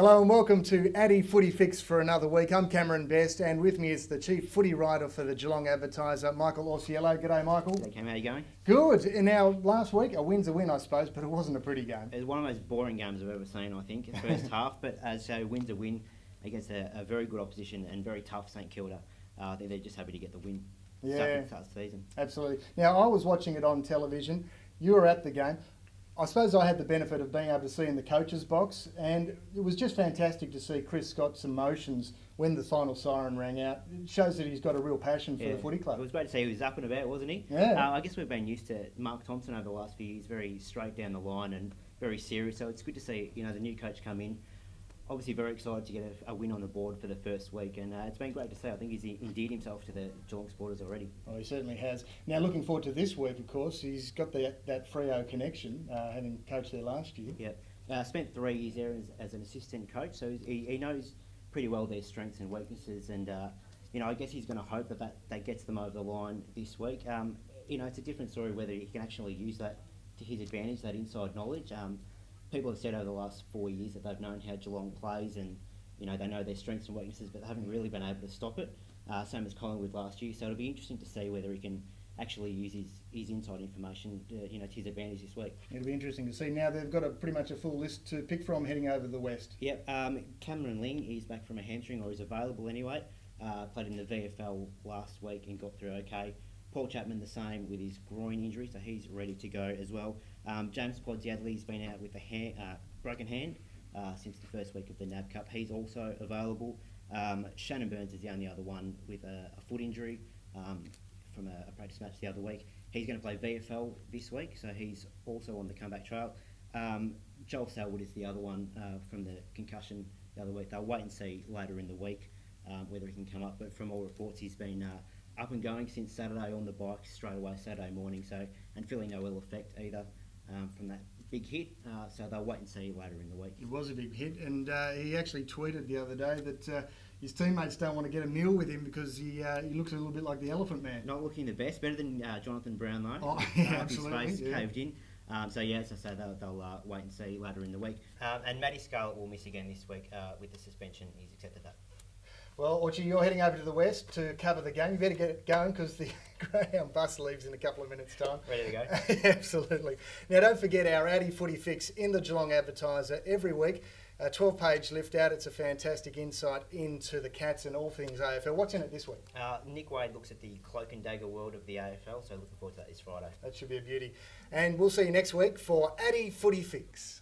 Hello and welcome to AddyFootyFix for another week. I'm Cameron Best and with me is the chief footy writer for the Geelong Advertiser, Michael Orsiello. G'day, Michael. Hey Cam, how you going? Good. And now last week, a win's a win, I suppose, but it wasn't a pretty game. It was one of the most boring games I've ever seen, I think, the first half, but so win's a win against a very good opposition and very tough St Kilda. I think they're just happy to get the win. Yeah, start the season. Absolutely. Now, I was watching it on television. You were at the game. I suppose I had the benefit of being able to see in the coach's box, and it was just fantastic to see Chris Scott's emotions when the final siren rang out. It shows that he's got a real passion for the footy club. It was great to see he was up and about, wasn't he? Yeah. I guess we've been used to Mark Thompson over the last few years, very straight down the line and very serious. So it's good to see the new coach come in. Obviously very excited to get a win on the board for the first week, and it's been great to see. I think he's endeared himself to the Geelong supporters already. Oh, he certainly has. Now, looking forward to this week, of course. He's got that Freo connection, having coached there last year. Yep. Spent 3 years there as an assistant coach, so he knows pretty well their strengths and weaknesses, and I guess he's going to hope that gets them over the line this week. It's a different story whether he can actually use that to his advantage, that inside knowledge. People have said over the last 4 years that they've known how Geelong plays and they know their strengths and weaknesses, but they haven't really been able to stop it. Same as Collingwood last year, so it'll be interesting to see whether he can actually use his inside information to his advantage this week. It'll be interesting to see. Now they've got pretty much a full list to pick from heading over the west. Yep, Cameron Ling is back from a hamstring, or is available anyway. Played in the VFL last week and got through okay. Paul Chapman the same with his groin injury, so he's ready to go as well. James Podsiadly's been out with a broken hand since the first week of the NAB Cup. He's also available. Shannon Burns is the only other one with a foot injury from a practice match the other week. He's going to play VFL this week, so he's also on the comeback trail. Joel Selwood is the other one from the concussion the other week. They'll wait and see later in the week whether he can come up, but from all reports he's been up and going since Saturday on the bike straight away Saturday morning, and feeling no ill effect either from that big hit, so they'll wait and see later in the week. It was a big hit, and he actually tweeted the other day that his teammates don't want to get a meal with him because he looks a little bit like the Elephant Man. Not looking the best, better than Jonathan Brown though. Oh, yeah, absolutely. His face caved in. As I say, they'll wait and see later in the week. And Matty Scarlett will miss again this week with the suspension. He's accepted that. Well, Orchie, you're heading over to the west to cover the game. You better get going because the Greyhound bus leaves in a couple of minutes' time. Ready to go? Absolutely. Now, don't forget our AddyFootyFix in the Geelong Advertiser every week. A 12-page lift out. It's a fantastic insight into the Cats and all things AFL. What's in it this week? Nick Wade looks at the cloak and dagger world of the AFL, so looking forward to that this Friday. That should be a beauty. And we'll see you next week for AddyFootyFix.